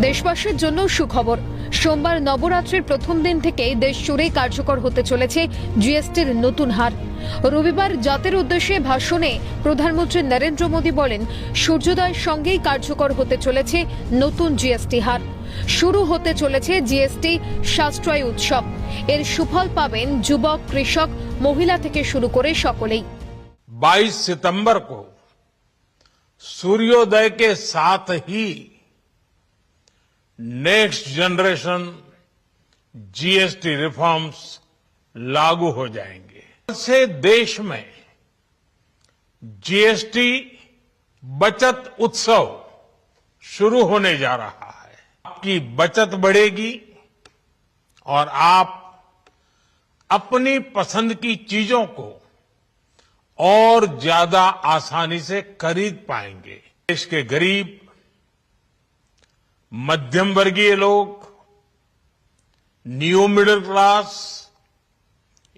দেশবাসীর জন্য সুখবর। সোমবার নবরাত্রির প্রথম দিন থেকে দেশ জুড়ে কার্যকর হতে চলেছে জিএসটির নতুন হার। রবিবার জাতির উদ্দেশ্যে ভাষণে প্রধানমন্ত্রী নরেন্দ্র মোদী বলেন, সূর্যোদয়ের সঙ্গেই কার্যকর হতে চলেছে নতুন জিএসটি হার। শুরু হতে চলেছে জিএসটি সাশ্রয় উৎসব। এর সুফল পাবেন যুবক, কৃষক, মহিলা থেকে শুরু করে সকলেই। 22 सितंबर को सूर्योदय के साथ ही नेक्स्ट जनरेशन जीएसटी रिफॉर्म्स लागू हो जाएंगे। से देश में जीएसटी बचत उत्सव शुरू होने जा रहा है। आपकी बचत बढ़ेगी और आप अपनी पसंद की चीजों को और ज्यादा आसानी से खरीद पाएंगे। देश के गरीब, मध्यम वर्गीय लोग, न्यू मिडिल क्लास,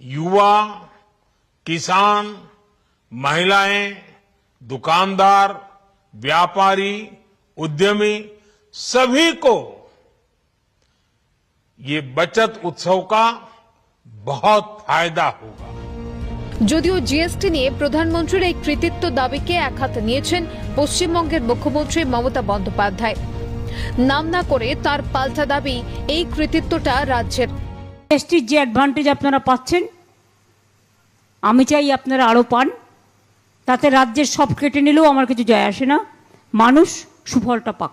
युवा, किसान, महिलाएं, दुकानदार, व्यापारी, उद्यमी, सभी को ये बचत उत्सव का बहुत फायदा होगा। যদিও জিএসটি নিয়ে প্রধানমন্ত্রীর এই কৃতিত্ব দাবিকে একহাত নিয়েছেন পশ্চিমবঙ্গের মুখ্যমন্ত্রী মমতা বন্দ্যোপাধ্যায়। নাম না করে তার পাল্টা দাবি, এই কৃতিত্বটা রাজ্যের। জিএসটির যে অ্যাডভান্টেজ আপনারা পাচ্ছেন, আমি চাই আপনারা আরো পান। তাতে রাজ্যের সব কেটে নিলেও আমার কিছু যায় আসে না, মানুষ সুফলটা পাক।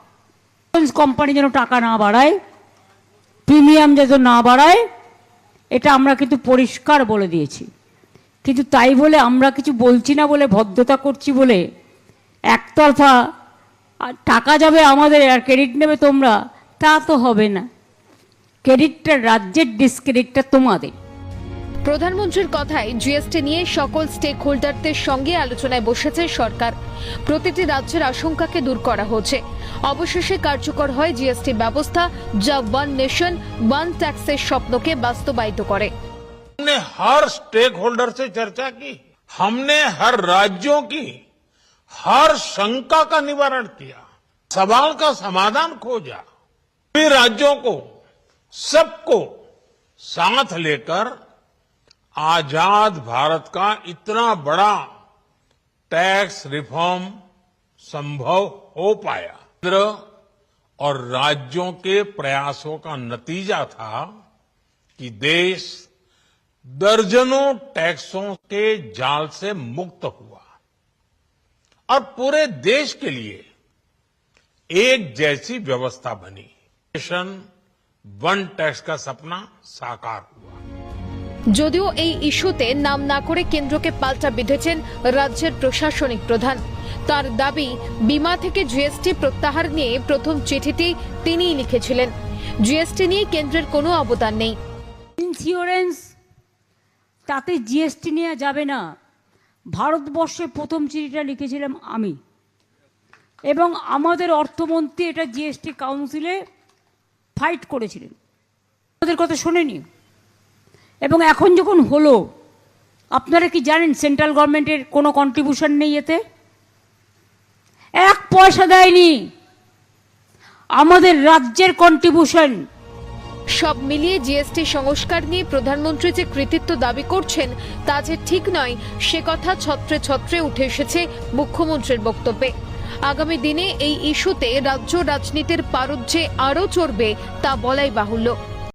কোম্পানি যেন টাকা না বাড়ায়, প্রিমিয়াম যেন না বাড়ায়, এটা আমরা কিন্তু পরিষ্কার বলে দিয়েছি। কিন্তু তাই বলে আমরা কিছু বলছি না বলে, ভদ্রতা করছি বলে একতরফা টাকা যাবে আমাদের আর ক্রেডিট নেবে তোমরা, তা তো হবে না। ক্রেডিটটা রাজ্যের, ডিসক্রেডিটটা তোমাদের। প্রধানমন্ত্রীর কথায় জিএসটি নিয়ে সকল স্টেক হোল্ডারদের সঙ্গে আলোচনায় বসেছে সরকার। প্রতিটি রাজ্যের আশঙ্কাকে দূর করা হচ্ছে। অবশেষে কার্যকর হয় জিএসটি ব্যবস্থা, যা ওয়ান নেশন ওয়ান ট্যাক্সের স্বপ্নকে বাস্তবায়িত করে। हमने हर स्टेक होल्डर से चर्चा की, हमने हर राज्यों की हर शंका का निवारण किया, सवाल का समाधान खोजा। सभी राज्यों को, सबको साथ लेकर आजाद भारत का इतना बड़ा टैक्स रिफॉर्म संभव हो पाया। केंद्र और राज्यों के प्रयासों का नतीजा था कि देश दर्जनों टैक्सों के जाल से मुक्त हुआ और पूरे देश के लिए एक जैसी व्यवस्था बनी। नेशन वन टैक्स का सपना साकार हुआ। যদিও এই ইস্যুতে নাম না করে কেন্দ্রকে পাল্টা বিঁধেছেন রাজ্যের প্রশাসনিক প্রধান। তার দাবি, বিমা থেকে জিএসটি প্রত্যাহার নিয়ে প্রথম চিঠিটি তিনিই লিখেছিলেন। জিএসটি নিয়ে কেন্দ্রের কোনো অবদান নেই। ইন্স্যুরেন্স, তাতে জিএসটি নেওয়া যাবে না। ভারতবর্ষে প্রথম চিঠিটা লিখেছিলাম আমি, এবং আমাদের অর্থমন্ত্রী এটা জিএসটি কাউন্সিলে ফাইট করেছিলেন, আমাদের কথা শোনেনি। এবং এখন যখন হলো, আপনারা কি জানেন সেন্ট্রাল গভর্নমেন্টের কোনো কন্ট্রিবিউশন নেই এতে? এক পয়সা দেয়নি, আমাদের রাজ্যের কন্ট্রিবিউশন। সব মিলিয়ে জিএসটি সংস্কার নিয়ে প্রধানমন্ত্রী যে কৃতিত্ব দাবি করছেন তা যে ঠিক নয়, সে কথা ছত্রে ছত্রে উঠে এসেছে মুখ্যমন্ত্রীর বক্তব্যে। আগামী দিনে এই ইস্যুতে রাজ্য রাজনীতির পারদ যে আরও চড়বে তা বলাই বাহুল্য।